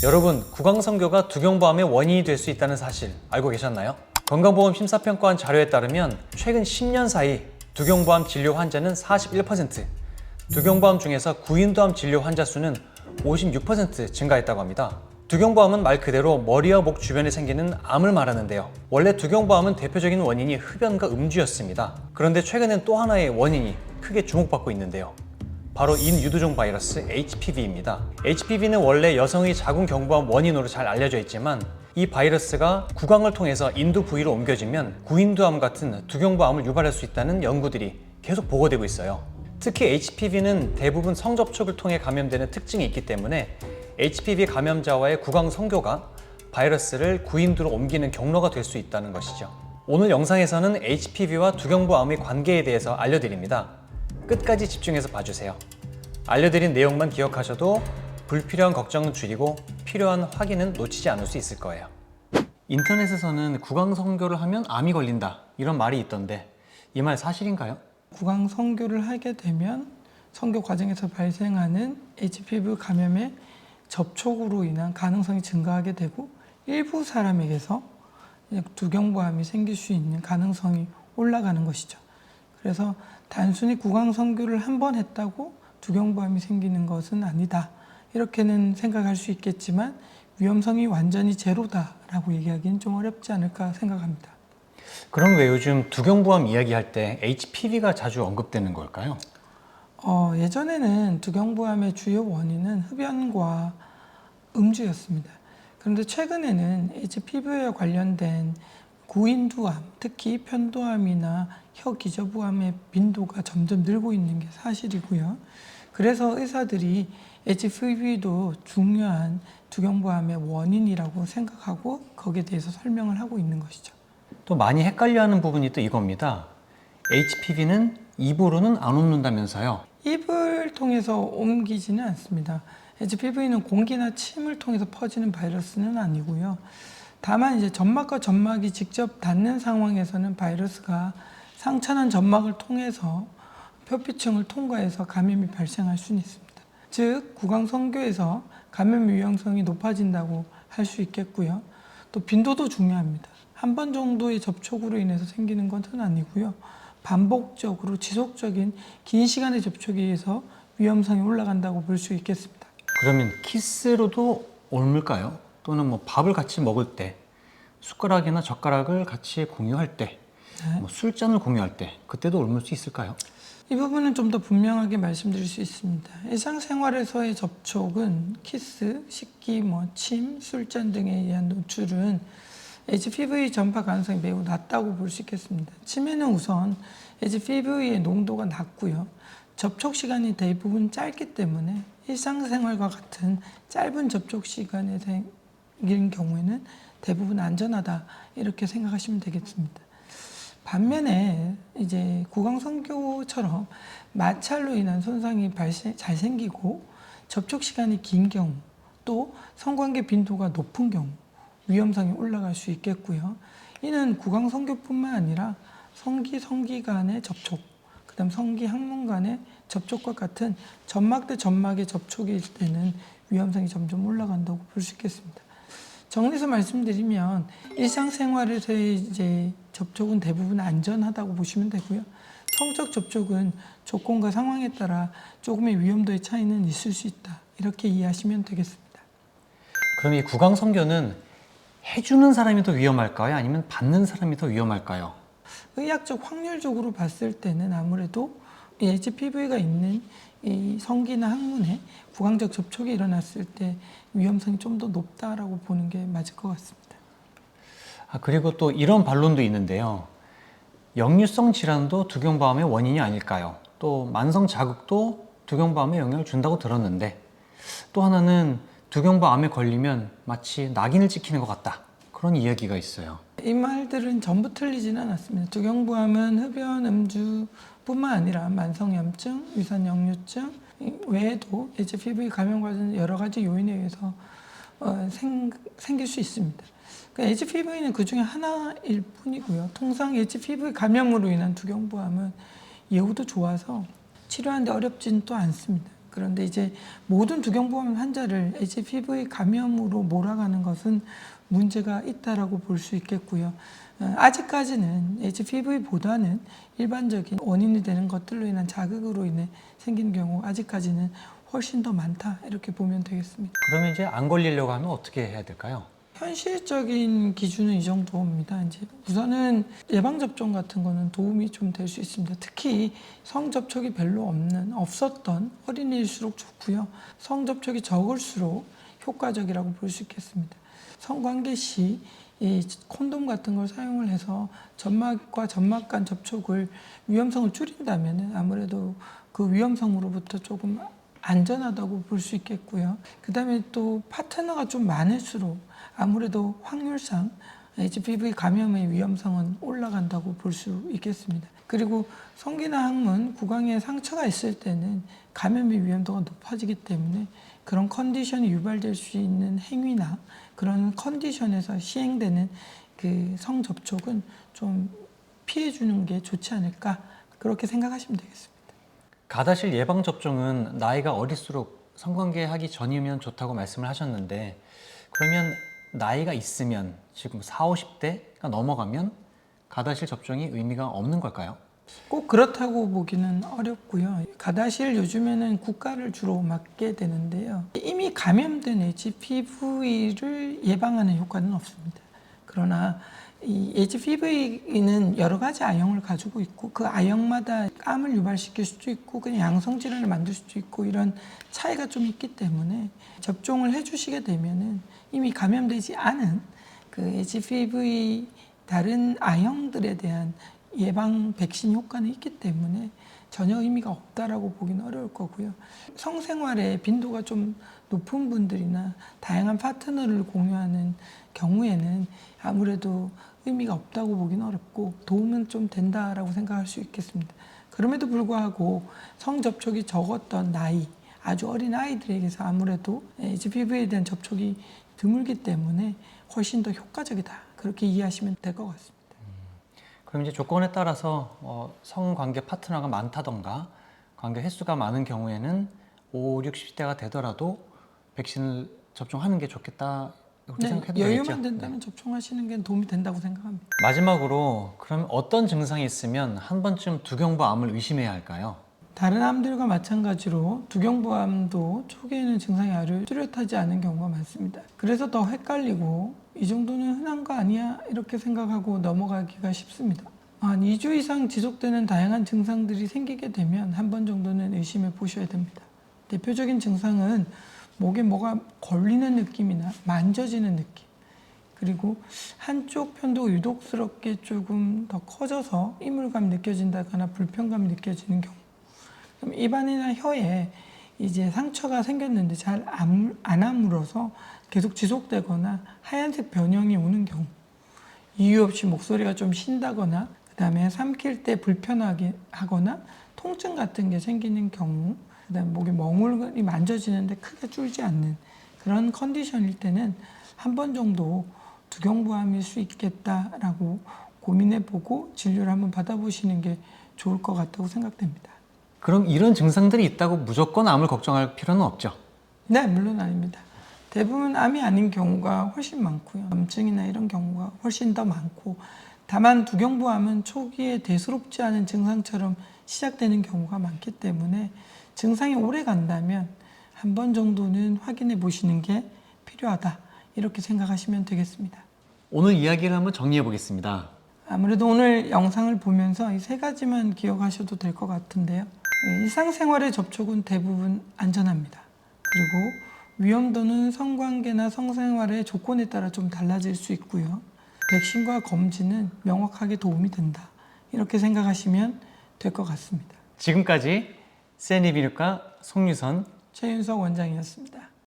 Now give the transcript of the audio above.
여러분, 구강성교가 두경부암의 원인이 될 수 있다는 사실 알고 계셨나요? 건강보험 심사평가원 자료에 따르면 최근 10년 사이 두경부암 진료 환자는 41%, 두경부암 중에서 구인두암 진료 환자 수는 56% 증가했다고 합니다. 두경부암은 말 그대로 머리와 목 주변에 생기는 암을 말하는데요. 원래 두경부암은 대표적인 원인이 흡연과 음주였습니다. 그런데 최근엔 또 하나의 원인이 크게 주목받고 있는데요. 바로 인유두종 바이러스 HPV입니다. HPV는 원래 여성의 자궁경부암 원인으로 잘 알려져 있지만 이 바이러스가 구강을 통해서 인두 부위로 옮겨지면 구인두암 같은 두경부암을 유발할 수 있다는 연구들이 계속 보고되고 있어요. 특히 HPV는 대부분 성접촉을 통해 감염되는 특징이 있기 때문에 HPV 감염자와의 구강성교가 바이러스를 구인두로 옮기는 경로가 될 수 있다는 것이죠. 오늘 영상에서는 HPV와 두경부암의 관계에 대해서 알려드립니다. 끝까지 집중해서 봐주세요. 알려드린 내용만 기억하셔도 불필요한 걱정은 줄이고 필요한 확인은 놓치지 않을 수 있을 거예요. 인터넷에서는 구강성교를 하면 암이 걸린다 이런 말이 있던데 이 말 사실인가요? 구강성교를 하게 되면 성교 과정에서 발생하는 HPV 감염의 접촉으로 인한 가능성이 증가하게 되고 일부 사람에게서 두경부암이 생길 수 있는 가능성이 올라가는 것이죠. 그래서 단순히 구강성교를 한 번 했다고 두경부암이 생기는 것은 아니다. 이렇게는 생각할 수 있겠지만 위험성이 완전히 제로다라고 얘기하기는 좀 어렵지 않을까 생각합니다. 그럼 왜 요즘 두경부암 이야기할 때 HPV가 자주 언급되는 걸까요? 예전에는 두경부암의 주요 원인은 흡연과 음주였습니다. 그런데 최근에는 HPV와 관련된 구인두암, 특히 편도암이나 혀기저부암의 빈도가 점점 늘고 있는 게 사실이고요. 그래서 의사들이 HPV도 중요한 두경부암의 원인이라고 생각하고 거기에 대해서 설명을 하고 있는 것이죠. 또 많이 헷갈려하는 부분이 또 이겁니다. HPV는 입으로는 안 옮는다면서요? 입을 통해서 옮기지는 않습니다. HPV는 공기나 침을 통해서 퍼지는 바이러스는 아니고요. 다만 이제 점막과 점막이 직접 닿는 상황에서는 바이러스가 상처난 점막을 통해서 표피층을 통과해서 감염이 발생할 수는 있습니다. 즉 구강성교에서 감염 위험성이 높아진다고 할 수 있겠고요. 또 빈도도 중요합니다. 한 번 정도의 접촉으로 인해서 생기는 것은 아니고요. 반복적으로 지속적인 긴 시간의 접촉에 의해서 위험성이 올라간다고 볼 수 있겠습니다. 그러면 키스로도 옮을까요? 또는 뭐 밥을 같이 먹을 때, 숟가락이나 젓가락을 같이 공유할 때, 뭐 술잔을 공유할 때 그때도 옮을 수 있을까요? 이 부분은 좀 더 분명하게 말씀드릴 수 있습니다. 일상생활에서의 접촉은 키스, 식기, 침, 술잔 등에 의한 노출은 HPV 전파 가능성이 매우 낮다고 볼 수 있겠습니다. 침에는 우선 HPV의 농도가 낮고요. 접촉 시간이 대부분 짧기 때문에 일상생활과 같은 짧은 접촉 시간에 생긴 경우에는 대부분 안전하다 이렇게 생각하시면 되겠습니다. 반면에 이제 구강성교처럼 마찰로 인한 손상이 잘 생기고 접촉 시간이 긴 경우 또 성관계 빈도가 높은 경우 위험성이 올라갈 수 있겠고요. 이는 구강성교뿐만 아니라 성기 간의 접촉, 그다음 성기 항문 간의 접촉과 같은 점막 대 점막의 접촉일 때는 위험성이 점점 올라간다고 볼 수 있겠습니다. 정리해서 말씀드리면 일상생활에서의 이제 접촉은 대부분 안전하다고 보시면 되고요. 성적 접촉은 조건과 상황에 따라 조금의 위험도의 차이는 있을 수 있다. 이렇게 이해하시면 되겠습니다. 그럼 이 구강성교는 해주는 사람이 더 위험할까요? 아니면 받는 사람이 더 위험할까요? 의학적 확률적으로 봤을 때는 아무래도 HPV가 있는 이 성기나 항문에 구강적 접촉이 일어났을 때 위험성이 좀 더 높다라고 보는 게 맞을 것 같습니다. 그리고 또 이런 반론도 있는데요. 역류성 질환도 두경부암의 원인이 아닐까요? 또 만성 자극도 두경부암에 영향을 준다고 들었는데 또 하나는 두경부암에 걸리면 마치 낙인을 찍히는 것 같다. 그런 이야기가 있어요. 이 말들은 전부 틀리지는 않았습니다. 두경부암은 흡연, 음주뿐만 아니라 만성염증, 위산역류증 외에도 HPV 감염 과정 여러 가지 요인에 의해서 생길 수 있습니다. 그러니까 HPV는 그 중에 하나일 뿐이고요. 통상 HPV 감염으로 인한 두경부암은 예후도 좋아서 치료하는데 어렵지는 또 않습니다. 그런데 이제 모든 두경부암 환자를 HPV 감염으로 몰아가는 것은 문제가 있다라고 볼 수 있겠고요. 아직까지는 HPV보다는 일반적인 원인이 되는 것들로 인한 자극으로 인해 생긴 경우 아직까지는 훨씬 더 많다 이렇게 보면 되겠습니다. 그러면 이제 안 걸리려고 하면 어떻게 해야 될까요? 현실적인 기준은 이 정도입니다. 이제 우선은 예방접종 같은 거는 도움이 좀 될 수 있습니다. 특히 성접촉이 별로 없었던 어린이일수록 좋고요. 성접촉이 적을수록 효과적이라고 볼 수 있겠습니다. 성관계 시 이 콘돔 같은 걸 사용을 해서 점막과 점막 간 접촉을 위험성을 줄인다면 아무래도 그 위험성으로부터 조금 안전하다고 볼 수 있겠고요. 그 다음에 또 파트너가 좀 많을수록 아무래도 확률상 HPV 감염의 위험성은 올라간다고 볼 수 있겠습니다. 그리고 성기나 항문, 구강에 상처가 있을 때는 감염의 위험도가 높아지기 때문에 그런 컨디션이 유발될 수 있는 행위나 그런 컨디션에서 시행되는 그 성접촉은 좀 피해주는 게 좋지 않을까 그렇게 생각하시면 되겠습니다. 가다실 예방접종은 나이가 어릴수록 성관계 하기 전이면 좋다고 말씀을 하셨는데 그러면 나이가 있으면 지금 40, 50대가 넘어가면 가다실 접종이 의미가 없는 걸까요? 꼭 그렇다고 보기는 어렵고요. 가다실 요즘에는 국가를 주로 맡게 되는데요. 이미 감염된 HPV를 예방하는 효과는 없습니다. 그러나 이 HPV는 여러 가지 아형을 가지고 있고 그 아형마다 암을 유발시킬 수도 있고 그냥 양성 질환을 만들 수도 있고 이런 차이가 좀 있기 때문에 접종을 해주시게 되면은 이미 감염되지 않은 그 HPV 다른 아형들에 대한 예방 백신 효과는 있기 때문에 전혀 의미가 없다라고 보기는 어려울 거고요. 성생활의 빈도가 좀 높은 분들이나 다양한 파트너를 공유하는 경우에는 아무래도 의미가 없다고 보기는 어렵고 도움은 좀 된다라고 생각할 수 있겠습니다. 그럼에도 불구하고 성접촉이 적었던 나이, 아주 어린 아이들에게서 아무래도 HPV에 대한 접촉이 드물기 때문에 훨씬 더 효과적이다. 그렇게 이해하시면 될 것 같습니다. 그럼 이제 조건에 따라서 성관계 파트너가 많다던가 관계 횟수가 많은 경우에는 5, 60대가 되더라도 백신을 접종하는 게 좋겠다 이렇게 생각해도 되겠죠? 여유만 된다면 접종하시는 게 도움이 된다고 생각합니다. 마지막으로 그럼 어떤 증상이 있으면 한 번쯤 두경부암을 의심해야 할까요? 다른 암들과 마찬가지로 두경부암도 초기에는 증상이 아주 뚜렷하지 않은 경우가 많습니다. 그래서 더 헷갈리고 이 정도는 흔한 거 아니야? 이렇게 생각하고 넘어가기가 쉽습니다. 한 2주 이상 지속되는 다양한 증상들이 생기게 되면 한 번 정도는 의심해 보셔야 됩니다. 대표적인 증상은 목에 뭐가 걸리는 느낌이나 만져지는 느낌, 그리고 한쪽 편도 유독스럽게 조금 더 커져서 이물감이 느껴진다거나 불편감이 느껴지는 경우, 그럼 입안이나 혀에 이제 상처가 생겼는데 잘 안 아물어서 계속 지속되거나 하얀색 변형이 오는 경우, 이유 없이 목소리가 좀 쉰다거나 그다음에 삼킬 때 불편하게 하거나 통증 같은 게 생기는 경우, 그다음에 목에 멍울이 만져지는데 크게 줄지 않는 그런 컨디션일 때는 한 번 정도 두경부암일 수 있겠다라고 고민해보고 진료를 한번 받아보시는 게 좋을 것 같다고 생각됩니다. 그럼 이런 증상들이 있다고 무조건 암을 걱정할 필요는 없죠? 네, 물론 아닙니다. 대부분 암이 아닌 경우가 훨씬 많고요. 암증이나 이런 경우가 훨씬 더 많고, 다만 두경부암은 초기에 대수롭지 않은 증상처럼 시작되는 경우가 많기 때문에 증상이 오래 간다면 한 번 정도는 확인해 보시는 게 필요하다. 이렇게 생각하시면 되겠습니다. 오늘 이야기를 한번 정리해 보겠습니다. 아무래도 오늘 영상을 보면서 이 세 가지만 기억하셔도 될 것 같은데요. 일상생활의 접촉은 대부분 안전합니다. 그리고 위험도는 성관계나 성생활의 조건에 따라 좀 달라질 수 있고요. 백신과 검진은 명확하게 도움이 된다. 이렇게 생각하시면 될 것 같습니다. 지금까지 세니비뇨과 송유선 최윤석 원장이었습니다.